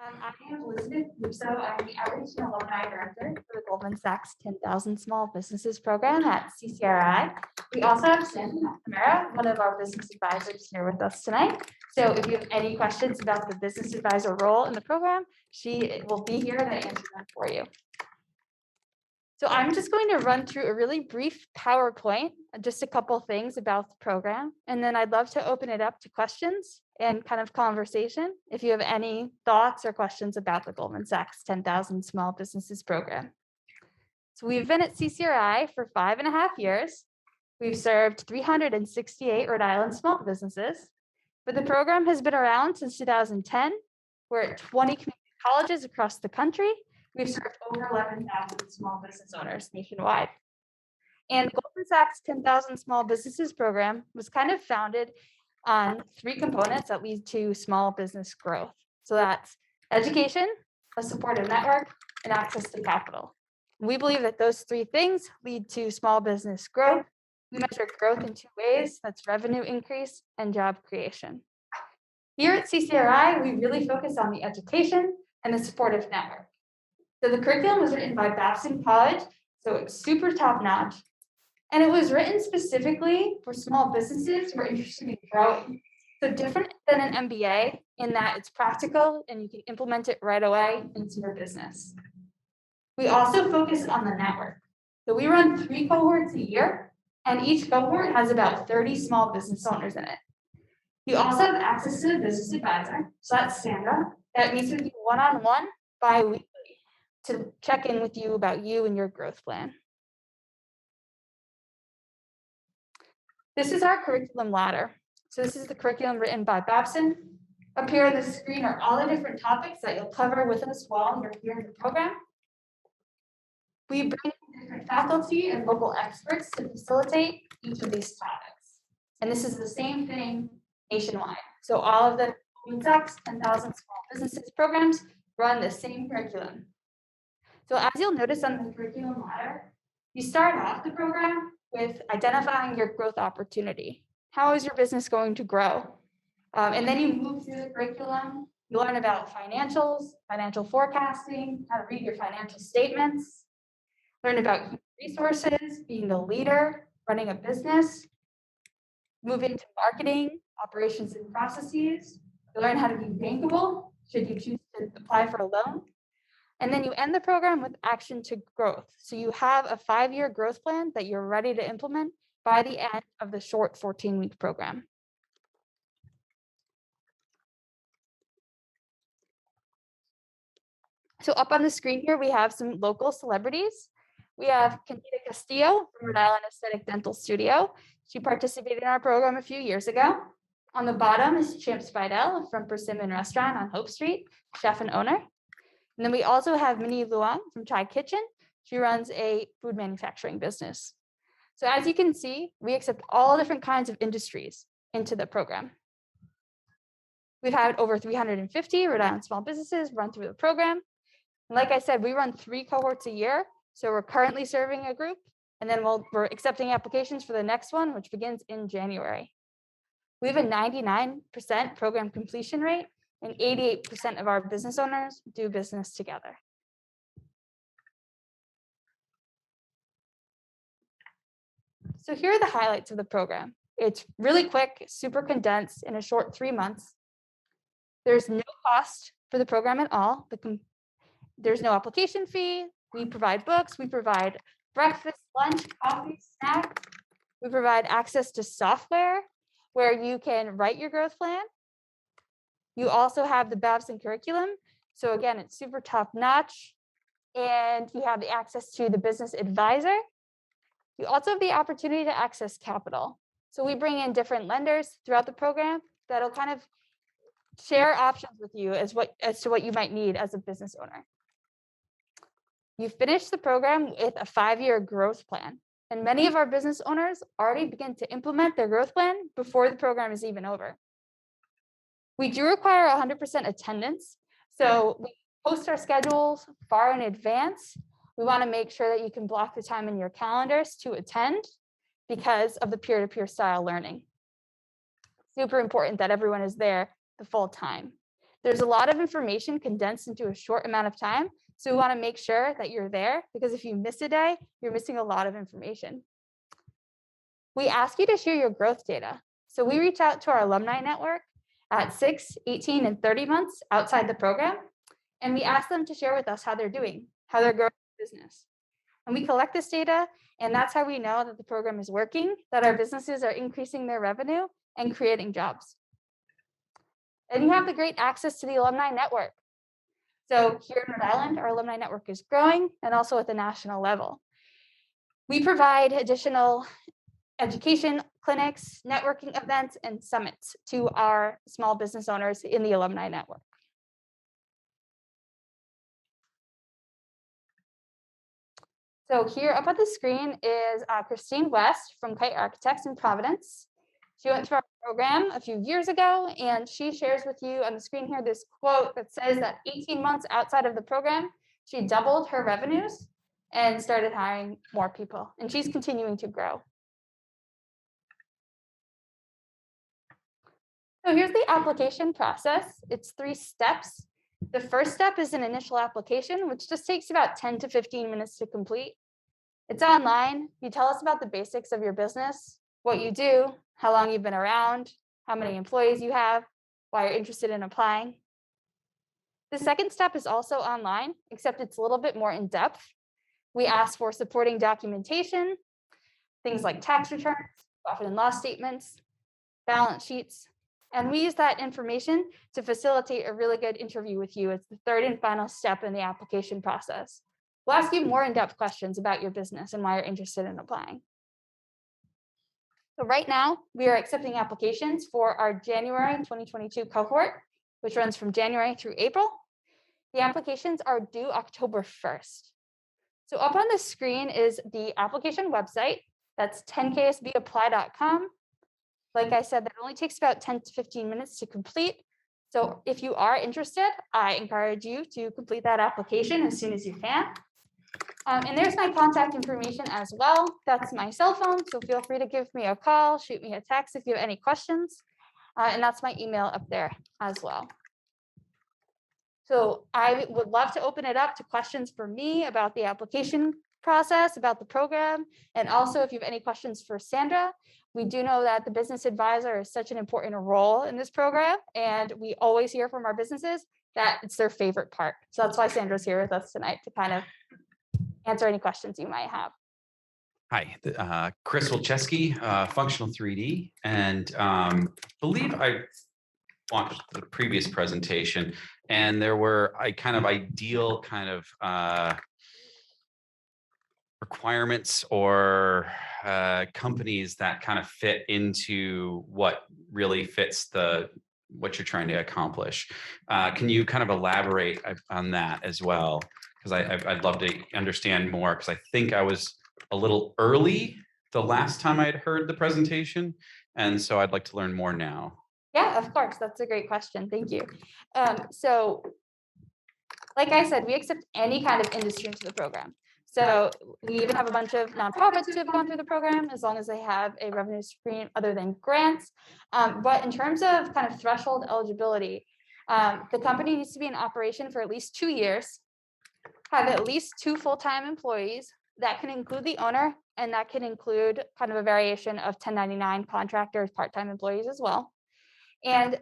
I am Elizabeth Russo. I'm the Outreach and Alumni Director for the Goldman Sachs 10,000 Small Businesses Program at CCRI. We also have Sam McNamara, one of our business advisors, here with us tonight. So if you have any questions about the business advisor role in the program, she will be here to answer them for you. So I'm just going to run through a really brief PowerPoint, just a couple things about the program, and then I'd love to open it up to questions and kind of conversation if you have any thoughts or questions about the Goldman Sachs 10,000 Small Businesses Program. So we've been at CCRI for 5.5 years. We've served 368 Rhode Island small businesses, but the program has been around since 2010. We're at 20 community colleges across the country. We've served over 11,000 small business owners nationwide. And the Goldman Sachs 10,000 Small Businesses Program was kind of founded on 3 components that lead to small business growth. So that's education, a supportive network, and access to capital. We believe that those 3 things lead to small business growth. We measure growth in 2 ways, that's revenue increase and job creation. Here at CCRI, we really focus on the education and the supportive network. So the curriculum was written by Babson College, so it's super top-notch. And it was written specifically for small businesses who are interested in growing. So different than an MBA in that it's practical and you can implement it right away into your business. We also focus on the network. So we run 3 cohorts a year, and each cohort has about 30 small business owners in it. You also have access to a business advisor, so that's Sandra, that meets with you one-on-one bi-weekly to check in with you about you and your growth plan. This is our curriculum ladder. So this is the curriculum written by Babson. Up here on the screen are all the different topics that you'll cover with us while you're here in the program. We bring in different faculty and local experts to facilitate each of these topics. And this is the same thing nationwide. So all of the Goldman Sachs 10,000 Small Businesses programs run the same curriculum. So as you'll notice on the curriculum ladder, you start off the program with identifying your growth opportunity. How is your business going to grow? And then you move through the curriculum. You learn about financials, financial forecasting, how to read your financial statements, learn about human resources, being a leader, running a business, move into marketing, operations and processes. You learn how to be bankable, should you choose to apply for a loan. And then you end the program with action to growth. So you have a 5-year growth plan that you're ready to implement by the end of the short 14-week program. So up on the screen here, we have some local celebrities. We have Candida Castillo from Rhode Island Aesthetic Dental Studio. She participated in our program a few years ago. On the bottom is Champ Spidell from Persimmon Restaurant on Hope Street, chef and owner. And then we also have Minnie Luong from Chai Kitchen. She runs a food manufacturing business. So as you can see, we accept all different kinds of industries into the program. We've had over 350 Rhode Island small businesses run through the program. And like I said, we run 3 cohorts a year. So we're currently serving a group, and then we're accepting applications for the next one, which begins in January. We have a 99% program completion rate, and 88% of our business owners do business together. So here are the highlights of the program. It's really quick, super condensed in a short 3 months. There's no cost for the program at all. There's no application fee. We provide books. We provide breakfast, lunch, coffee, snacks. We provide access to software where you can write your growth plan. You also have the Babson curriculum. So again, it's super top notch. And you have the access to the business advisor. You also have the opportunity to access capital. So we bring in different lenders throughout the program that'll kind of share options with you as to what you might need as a business owner. You finish the program with a 5-year growth plan. And many of our business owners already begin to implement their growth plan before the program is even over. We do require 100% attendance. So we post our schedules far in advance. We want to make sure that you can block the time in your calendars to attend because of the peer-to-peer style learning. Super important that everyone is there the full time. There's a lot of information condensed into a short amount of time. So we want to make sure that you're there, because if you miss a day, you're missing a lot of information. We ask you to share your growth data. So we reach out to our alumni network at 6, 18, and 30 months outside the program. And we ask them to share with us how they're doing, how they're growing their business. And we collect this data, and that's how we know that the program is working, that our businesses are increasing their revenue and creating jobs. And you have the great access to the alumni network. So here in Rhode Island, our alumni network is growing, and also at the national level. We provide additional education clinics, networking events, and summits to our small business owners in the alumni network. So here up on the screen is Christine West from Kite Architects in Providence. She went through our program a few years ago, and she shares with you on the screen here this quote that says that 18 months outside of the program, she doubled her revenues and started hiring more people, and she's continuing to grow. So here's the application process. It's 3 steps. The first step is an initial application, which just takes about 10 to 15 minutes to complete. It's online. You tell us about the basics of your business, what you do, how long you've been around, how many employees you have, why you're interested in applying. The second step is also online, except it's a little bit more in depth. We ask for supporting documentation, things like tax returns, profit and loss statements, balance sheets, and we use that information to facilitate a really good interview with you. It's the third and final step in the application process. We'll ask you more in-depth questions about your business and why you're interested in applying. So right now, we are accepting applications for our January 2022 cohort, which runs from January through April. The applications are due October 1st. So up on the screen is the application website. That's 10ksbapply.com. Like I said, that only takes about 10 to 15 minutes to complete. So if you are interested, I encourage you to complete that application as soon as you can. And there's my contact information as well. That's my cell phone, so feel free to give me a call, shoot me a text if you have any questions. And that's my email up there as well. So I would love to open it up to questions for me about the application process, about the program, and also if you have any questions for Sandra. We do know that the business advisor is such an important role in this program, and we always hear from our businesses that it's their favorite part. So that's why Sandra's here with us tonight to kind of answer any questions you might have. Hi, Chris Wilczewski, Functional 3D, and believe I watched the previous presentation, and there were ideal requirements or companies that kind of fit into what really fits what you're trying to accomplish. Can you kind of elaborate on that as well? Because I'd love to understand more, because I think I was a little early the last time I'd heard the presentation, and so I'd like to learn more now. Yeah, of course. That's a great question. Thank you. So like I said, we accept any kind of industry into the program. So we even have a bunch of nonprofits who have gone through the program, as long as they have a revenue stream other than grants. But in terms of kind of threshold eligibility, the company needs to be in operation for at least 2 years, have at least 2 full-time employees. That can include the owner, and that can include kind of a variation of 1099 contractors, part-time employees as well. And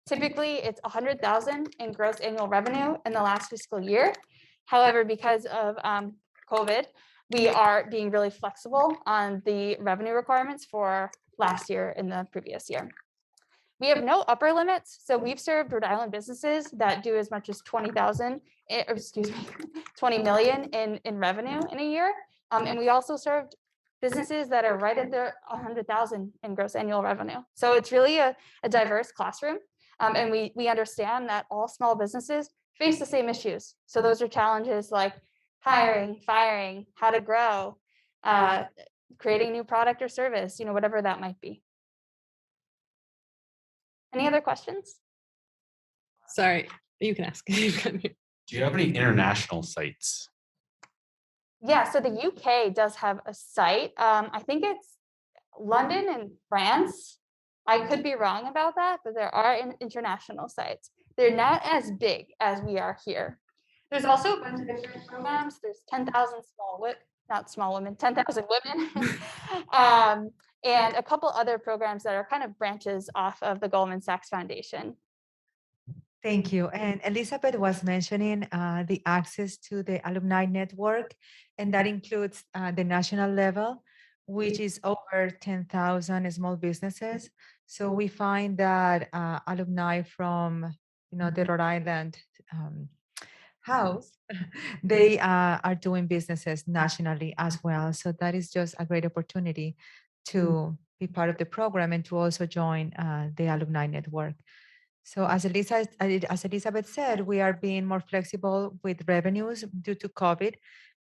typically it's 100,000 in gross annual revenue in the last fiscal year. However, because of COVID, we are being really flexible on the revenue requirements for last year and the previous year. We have no upper limits. So we've served Rhode Island businesses that do as much as 20 million in revenue in a year. And we also served businesses that are right at their 100,000 in gross annual revenue. So it's really a diverse classroom. And we understand that all small businesses face the same issues. So those are challenges like hiring, firing, how to grow, creating new product or service, whatever that might be. Any other questions? Sorry, you can ask. Do you have any international sites? Yeah, so the UK does have a site. I think it's London and France. I could be wrong about that, but there are international sites. They're not as big as we are here. There's also a bunch of different programs. There's 10,000 not small women, 10,000 women, and a couple other programs that are kind of branches off of the Goldman Sachs Foundation. Thank you. And Elizabeth was mentioning the access to the alumni network, and that includes the national level, which is over 10,000 small businesses. So we find that alumni from, the Rhode Island house, they are doing businesses nationally as well. So that is just a great opportunity to be part of the program and to also join the alumni network. So as Elizabeth said, we are being more flexible with revenues due to COVID.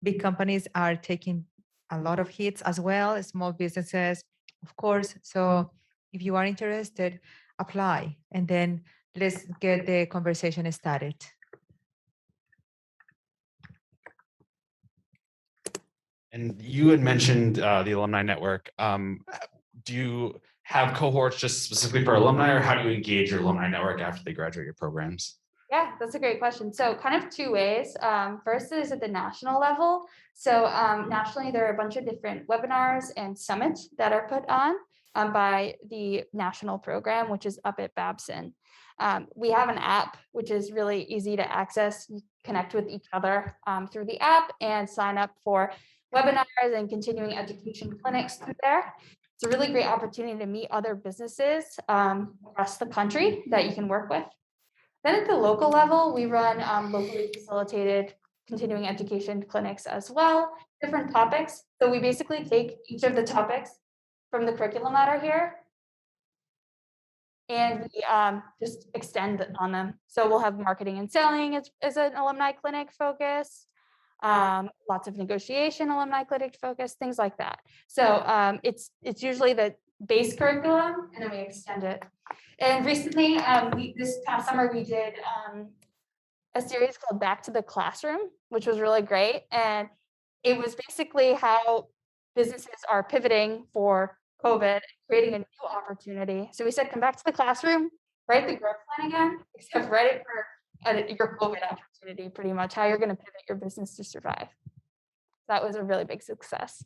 Big companies are taking a lot of hits as well, small businesses, of course. So if you are interested, apply, and then let's get the conversation started. And you had mentioned the alumni network. Do you have cohorts just specifically for alumni, or how do you engage your alumni network after they graduate your programs? Yeah, that's a great question. So kind of two ways. First is at the national level. So nationally, there are a bunch of different webinars and summits that are put on by the national program, which is up at Babson. We have an app, which is really easy to access. You connect with each other through the app and sign up for webinars and continuing education clinics through there. It's a really great opportunity to meet other businesses across the country that you can work with. Then at the local level, we run locally facilitated continuing education clinics as well, different topics. So we basically take each of the topics from the curriculum that are here and we just extend on them. So we'll have marketing and selling as an alumni clinic focus, lots of negotiation alumni clinic focus, things like that. So it's usually the base curriculum and then we extend it. And recently, this past summer, we did a series called Back to the Classroom, which was really great. And it was basically how businesses are pivoting for COVID, creating a new opportunity. So we said, come back to the classroom, write the growth plan again, except write it for your COVID opportunity, pretty much how you're going to pivot your business to survive. That was a really big success.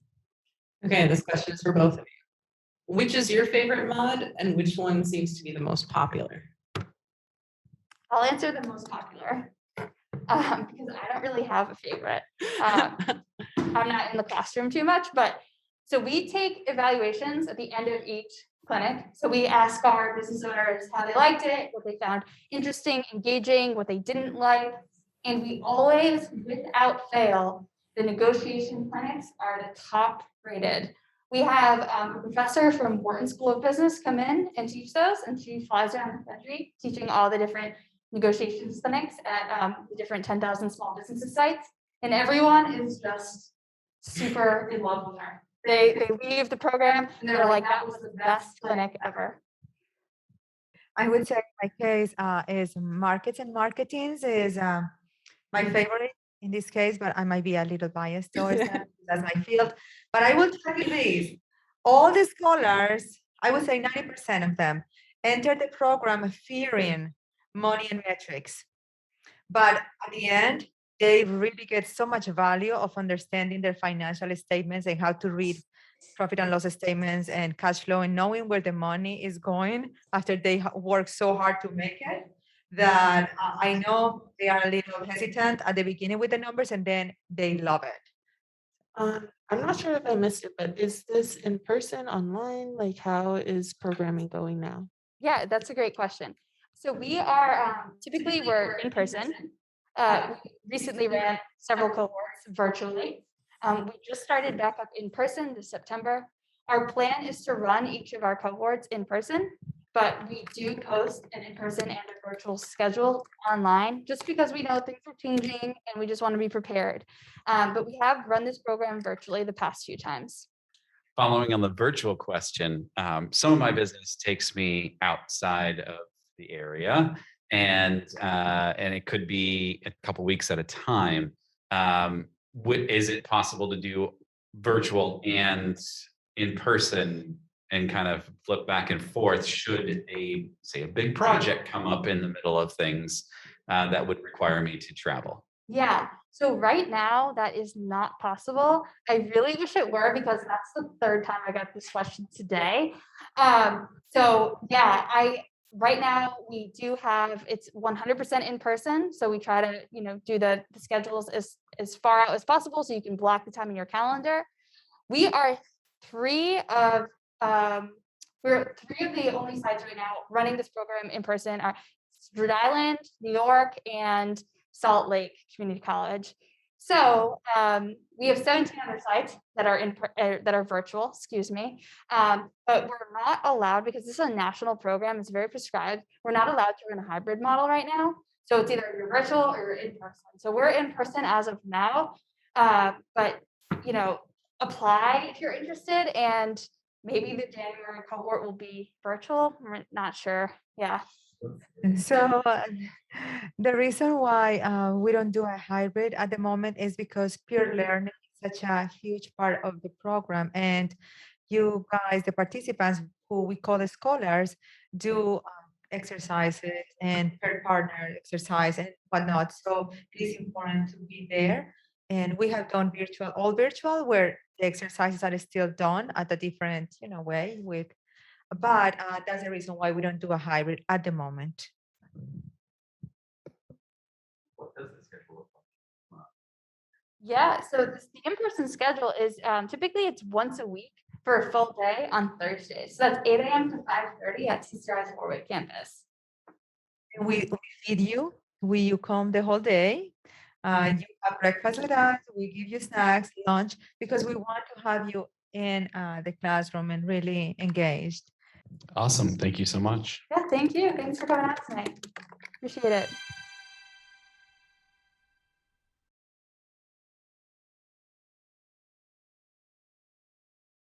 Okay, this question is for both of you. Which is your favorite mod and which one seems to be the most popular? I'll answer the most popular because I don't really have a favorite. I'm not in the classroom too much, but so we take evaluations at the end of each clinic. So we ask our business owners how they liked it, what they found interesting, engaging, what they didn't like. And we always, without fail, the negotiation clinics are the top rated. We have a professor from Wharton School of Business come in and teach those, and she flies around the country teaching all the different negotiations clinics at the different 10,000 small businesses sites, and everyone is just super in love with her. They leave the program and they're like, that was the best clinic ever. I would say my case is markets and marketings is my favorite in this case, but I might be a little biased towards that. That's my field. But I will tell you this, all the scholars, I would say 90% of them, enter the program fearing money and metrics. But at the end, they really get so much value of understanding their financial statements and how to read profit and loss statements and cash flow and knowing where the money is going after they work so hard to make it, that I know they are a little hesitant at the beginning with the numbers and then they love it. I'm not sure if I missed it, but is this in person, online? Like, how is programming going now? Yeah, that's a great question. So we are typically we're in person. We recently ran several cohorts virtually. We just started back up in person this September. Our plan is to run each of our cohorts in person, but we do post an in-person and a virtual schedule online just because we know things are changing and we just want to be prepared. But we have run this program virtually the past few times. Following on the virtual question, some of my business takes me outside of the area, and it could be a couple weeks at a time. Is it possible to do virtual and in person and kind of flip back and forth should say a big project come up in the middle of things that would require me to travel. Yeah, so right now that is not possible. I really wish it were because that's the third time I got this question today. So yeah, right now we do have, it's 100% in person. So we try to, do the schedules as far out as possible so you can block the time in your calendar. We are three of the only sites right now running this program in person are Rhode Island, New York, and Salt Lake Community College. So we have 17 other sites that are virtual, excuse me. But we're not allowed, because this is a national program, it's very prescribed. We're not allowed to run a hybrid model right now. So it's either you're virtual or you're in person. So we're in person as of now. But apply if you're interested, and maybe the January cohort will be virtual. We're not sure. Yeah. So the reason why we don't do a hybrid at the moment is because peer learning is such a huge part of the program, and you guys, the participants who we call the scholars, do exercises and per partner exercise and whatnot. So it is important to be there. And we have done all virtual, where the exercises are still done at a different, way but that's the reason why we don't do a hybrid at the moment. What does the schedule look like? Yeah. So the in-person schedule is typically it's once a week for a full day on Thursdays. So that's 8 a.m. to 5:30 at CCRI's Warwick campus. We feed you. You come the whole day. You have breakfast with us. We give you snacks, lunch, because we want to have you in the classroom and really engaged. Awesome. Thank you so much. Yeah. Thank you. Thanks for coming out tonight. Appreciate it.